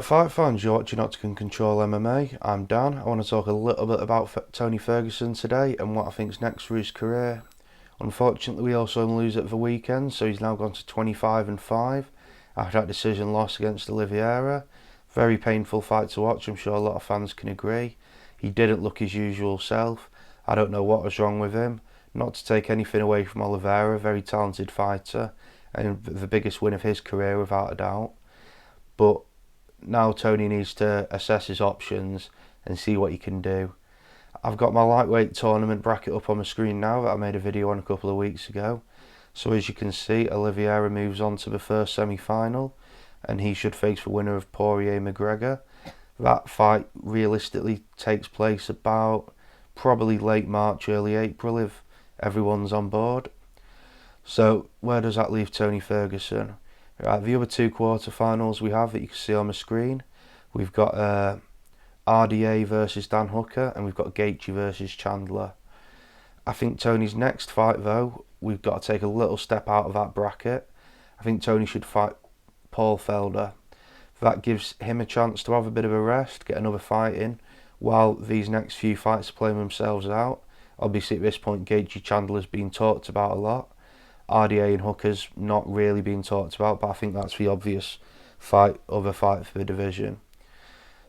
fight fans, you're watching Octagon Control MMA. I'm Dan. I want to talk a little bit about Tony Ferguson today and what I think's next for his career. Unfortunately, we also lose at the weekend, so he's now gone to 25-5 after that decision loss against Oliveira. Very painful fight to watch, I'm sure a lot of fans can agree. He didn't look his usual self. I don't know what was wrong with him. Not to take anything away from Oliveira, very talented fighter and the biggest win of his career without a doubt. But now Tony needs to assess his options and see what he can do. I've got my lightweight tournament bracket up on the screen now that I made a video on a couple of weeks ago. So as you can see, Oliveira moves on to the first semi-final and he should face the winner of Poirier-McGregor. That fight realistically takes place about probably late March, early April if everyone's on board. So where does that leave Tony Ferguson? Right, the other two quarterfinals we have that you can see on the screen, we've got RDA versus Dan Hooker and we've got Gaethje versus Chandler. I think Tony's next fight though, we've got to take a little step out of that bracket. I think Tony should fight Paul Felder. That gives him a chance to have a bit of a rest, get another fight in, while these next few fights are playing themselves out. Obviously at this point Gaethje Chandler's been talked about a lot. RDA and Hooker's not really being talked about, but I think that's the obvious other fight for the division.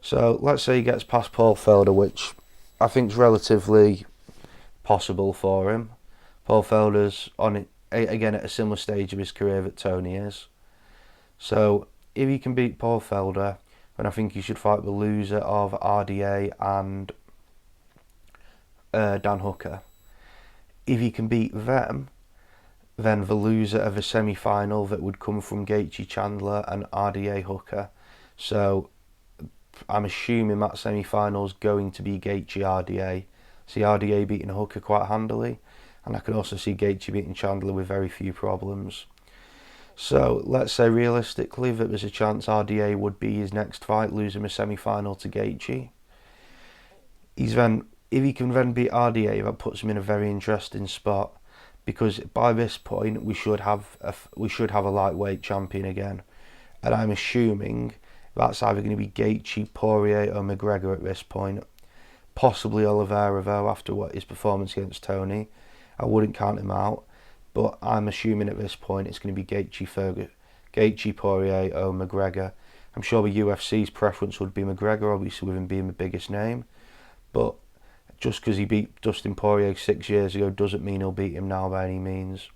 So let's say he gets past Paul Felder, which I think is relatively possible for him. Paul Felder's on it again at a similar stage of his career that Tony is. So if he can beat Paul Felder, then I think he should fight the loser of RDA and Dan Hooker. If he can beat them, then the loser of a semi-final that would come from Gaethje Chandler and RDA Hooker. So I'm assuming that semi-final is going to be Gaethje RDA. See RDA beating Hooker quite handily, and I can also see Gaethje beating Chandler with very few problems. So let's say realistically that there's a chance RDA would be his next fight, losing a semi-final to Gaethje. If he can then beat RDA, that puts him in a very interesting spot, because by this point we should have a lightweight champion again, and I'm assuming that's either going to be Gaethje, Poirier or McGregor at this point. Possibly Oliveira though, after what his performance against Tony. I wouldn't count him out, but I'm assuming at this point it's going to be Gaethje, Poirier or McGregor. I'm sure the UFC's preference would be McGregor, obviously with him being the biggest name, but just because he beat Dustin Poirier 6 years ago doesn't mean he'll beat him now by any means.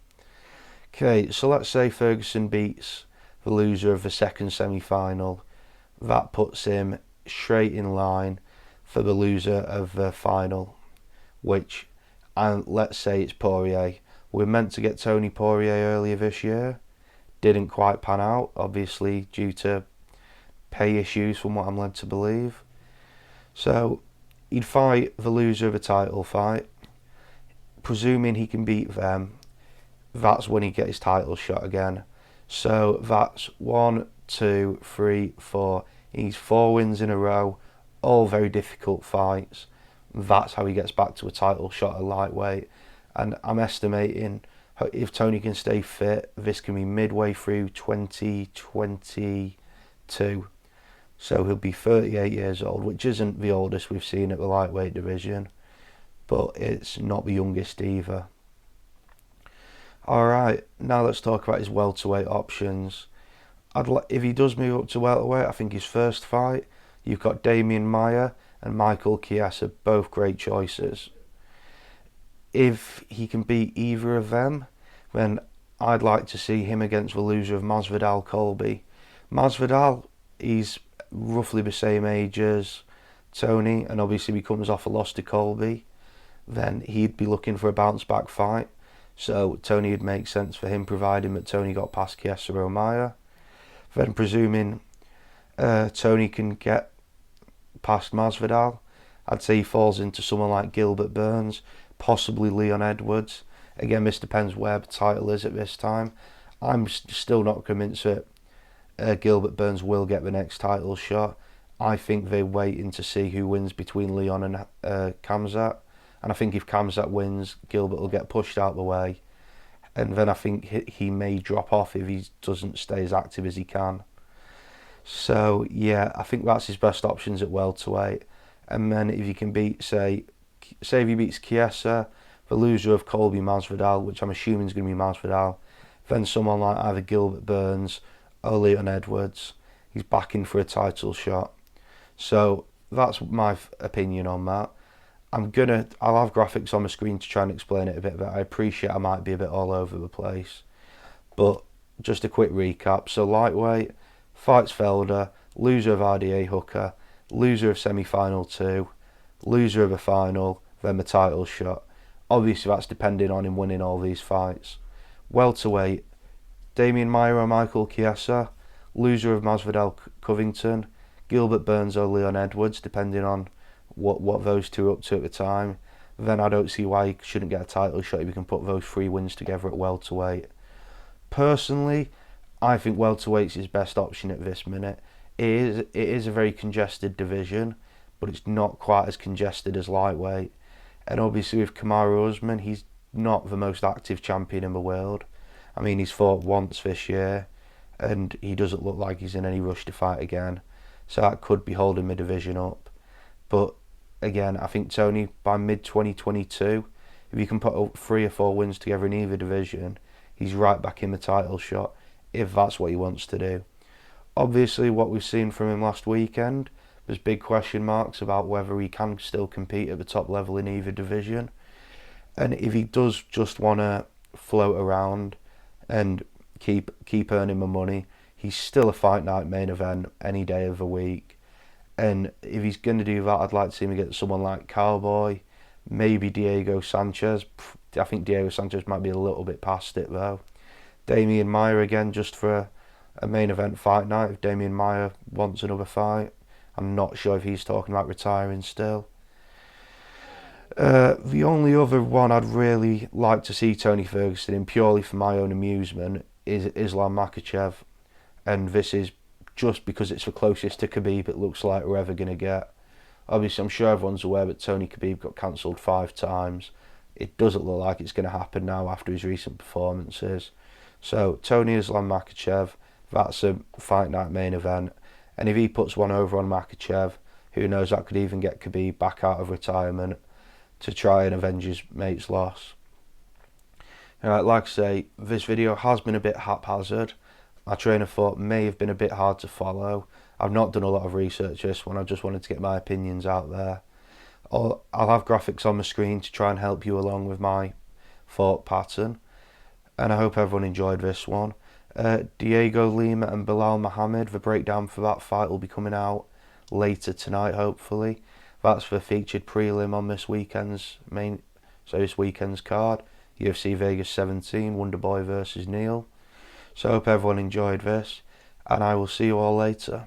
Okay, so let's say Ferguson beats the loser of the second semi-final. That puts him straight in line for the loser of the final, which, and let's say it's Poirier. We're meant to get Tony Poirier earlier this year. Didn't quite pan out, obviously due to pay issues from what I'm led to believe. So he'd fight the loser of a title fight. Presuming he can beat them, that's when he'd get his title shot again. So that's 1, 2, 3, 4. He's 4 wins in a row, all very difficult fights. That's how he gets back to a title shot at lightweight. And I'm estimating if Tony can stay fit, this can be midway through 2022. So he'll be 38 years old, which isn't the oldest we've seen at the lightweight division, but it's not the youngest either. Alright, now let's talk about his welterweight options. If he does move up to welterweight, I think his first fight, you've got Damian Maia and Michael Chiesa, both great choices. If he can beat either of them, then I'd like to see him against the loser of Masvidal Colby. Masvidal, he's roughly the same age as Tony, and obviously he comes off a loss to Colby, then he'd be looking for a bounce back fight. So Tony would make sense for him, providing that Tony got past Chiesa or Maia. Then presuming Tony can get past Masvidal, I'd say he falls into someone like Gilbert Burns, possibly Leon Edwards. Again, this depends where the title is at this time. I'm still not convinced that Gilbert Burns will get the next title shot. I think they're waiting to see who wins between Leon and Khamzat. And I think if Khamzat wins, Gilbert will get pushed out the way. And then I think he may drop off if he doesn't stay as active as he can. So yeah, I think that's his best options at welterweight. And then if you can beat, say if he beats Chiesa, the loser of Colby Masvidal, which I'm assuming is going to be Masvidal, then someone like either Gilbert Burns or Leon Edwards, he's backing for a title shot. So that's my opinion on that. I'll have graphics on my screen to try and explain it a bit better. I appreciate I might be a bit all over the place, but just a quick recap. So lightweight, fights Felder, loser of RDA Hooker, loser of semi-final 2, loser of a final, then the title shot. Obviously that's depending on him winning all these fights. Welterweight, Damian Maia or Michael Chiesa, loser of Masvidal Covington, Gilbert Burns or Leon Edwards, depending on what those two are up to at the time. Then I don't see why he shouldn't get a title shot if you can put those 3 wins together at welterweight. Personally, I think welterweight's his best option at this minute. It is a very congested division, but it's not quite as congested as lightweight. And obviously with Kamaru Usman, he's not the most active champion in the world. I mean, he's fought once this year, and he doesn't look like he's in any rush to fight again. So that could be holding the division up. But again, I think Tony, by mid-2022, if you can put up 3 or 4 wins together in either division, he's right back in the title shot, if that's what he wants to do. Obviously, what we've seen from him last weekend, there's big question marks about whether he can still compete at the top level in either division. And if he does just want to float around and keep earning the money, he's still a fight night main event any day of the week. And if he's going to do that, I'd like to see him get someone like Cowboy, maybe Diego Sanchez. I think Diego Sanchez might be a little bit past it though. Damian Maia again, just for a main event fight night. If Damian Maia wants another fight, I'm not sure if he's talking about retiring still. The only other one I'd really like to see Tony Ferguson in, purely for my own amusement, is Islam Makhachev. And this is just because it's the closest to Khabib it looks like we're ever going to get. Obviously, I'm sure everyone's aware that Tony Khabib got cancelled 5 times. It doesn't look like it's going to happen now after his recent performances. So, Tony Islam Makhachev, that's a fight night main event. And if he puts one over on Makhachev, who knows, that could even get Khabib back out of retirement to try and avenge his mate's loss. Alright, like I say, this video has been a bit haphazard. My train of thought may have been a bit hard to follow. I've not done a lot of research this one, I just wanted to get my opinions out there. I'll have graphics on the screen to try and help you along with my thought pattern. And I hope everyone enjoyed this one. Diego Lima and Bilal Muhammad, the breakdown for that fight will be coming out later tonight, hopefully. That's the featured prelim on this weekend's card. UFC Vegas 17, Wonderboy versus Neil. So I hope everyone enjoyed this, and I will see you all later.